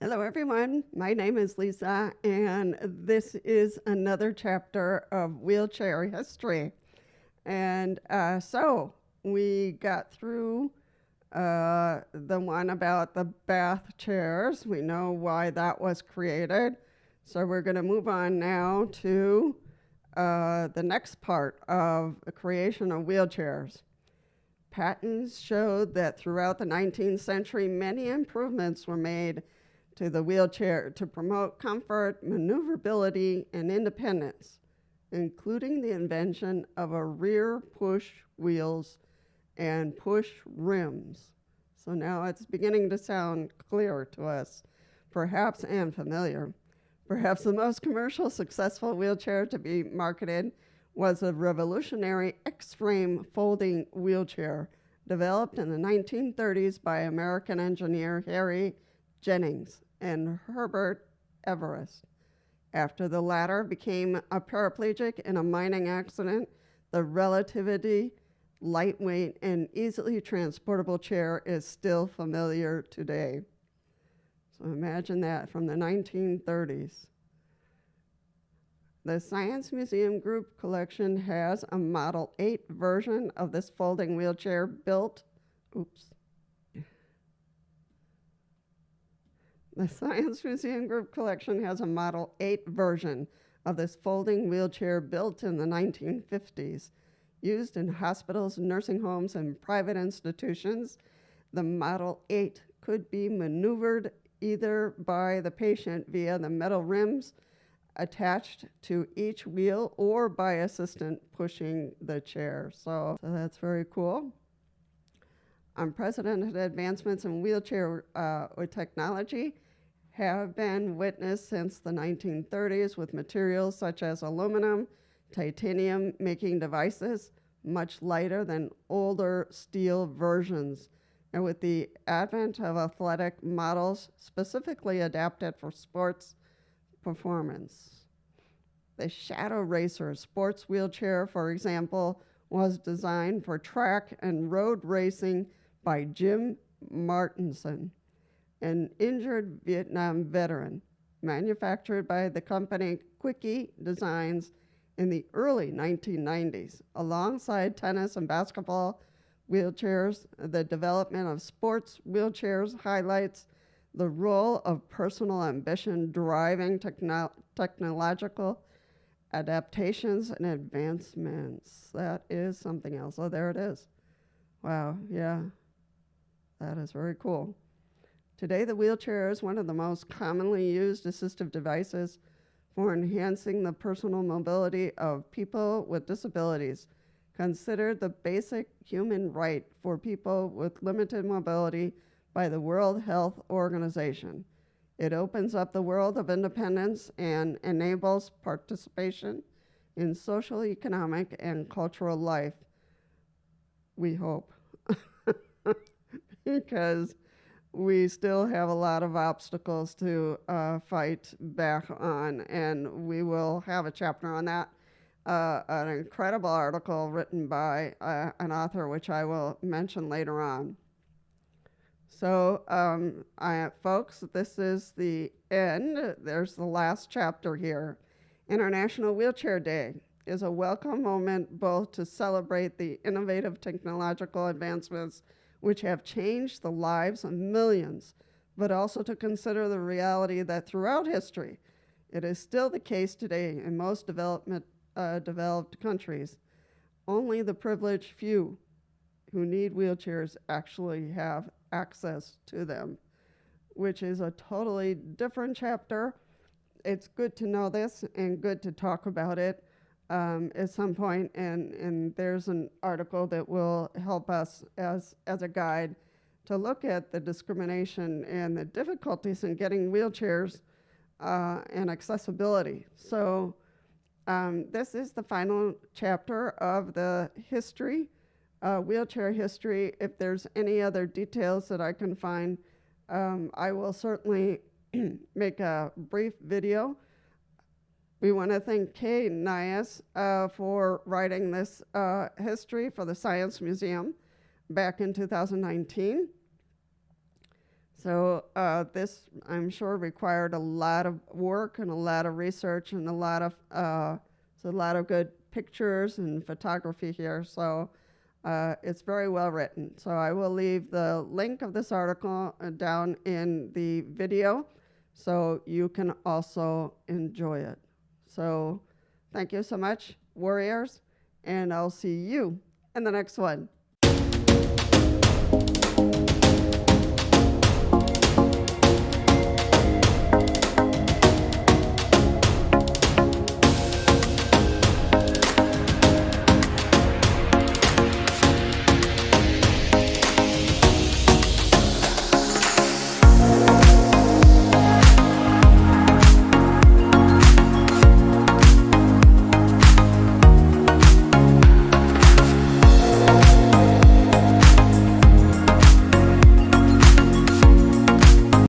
Hello, everyone. My name is Lisa, and this is another chapter of wheelchair history. And so we got through the one about the bath chairs. We know why that was created. So we're going to move on now to the next part of the creation of wheelchairs. Patents showed that throughout the 19th century, many improvements were made to the wheelchair to promote comfort, maneuverability, and independence, including the invention of a rear push wheels and push rims. So now it's beginning to sound clear to us, perhaps, and familiar. Perhaps the most commercial successful wheelchair to be marketed was a revolutionary X-frame folding wheelchair developed in the 1930s by American engineer Harry Jennings and Herbert Everest. After the latter became a paraplegic in a mining accident, the relatively lightweight and easily transportable chair is still familiar today. So imagine that from the 1930s. The Science Museum Group collection has a Model 8 version of this folding wheelchair built. The Science Museum Group collection has a Model 8 version of this folding wheelchair built in the 1950s. Used in hospitals, nursing homes, and private institutions, the Model 8 could be maneuvered either by the patient via the metal rims attached to each wheel or by assistant pushing the chair. So that's very cool. Unprecedented advancements in wheelchair technology have been witnessed since the 1930s with materials such as aluminum, titanium making devices much lighter than older steel versions, and with the advent of athletic models specifically adapted for sports performance. The Shadow Racer sports wheelchair, for example, was designed for track and road racing by Jim Martinson, an injured Vietnam veteran, manufactured by the company Quickie Designs in the early 1990s. Alongside tennis and basketball wheelchairs, the development of sports wheelchairs highlights the role of personal ambition driving technological adaptations and advancements. That is something else. Oh, there it is. Wow, yeah, that is very cool. Today, the wheelchair is one of the most commonly used assistive devices for enhancing the personal mobility of people with disabilities, considered the basic human right for people with limited mobility by the World Health Organization. It opens up the world of independence and enables participation in social, economic, and cultural life, we hope, because we still have a lot of obstacles to fight back on, and we will have a chapter on that. An incredible article written by an author, which I will mention later on. So, folks, this is the end. There's the last chapter here. International Wheelchair Day is a welcome moment both to celebrate the innovative technological advancements which have changed the lives of millions, but also to consider the reality that throughout history, it is still the case today in most developed countries. Only the privileged few who need wheelchairs actually have access to them, which is a totally different chapter. It's good to know this and good to talk about it at some point, and there's an article that will help us as a guide to look at the discrimination and the difficulties in getting wheelchairs and accessibility. So this is the final chapter of the history, wheelchair history. If there's any other details that I can find, I will certainly make a brief video. We want to thank Kay Nias for writing this history for the Science Museum back in 2019. So this, I'm sure, required a lot of work and a lot of research and a lot of good pictures and photography here. So it's very well written. So I will leave the link of this article down in the video so you can also enjoy it. So thank you so much, warriors, and I'll see you in the next one.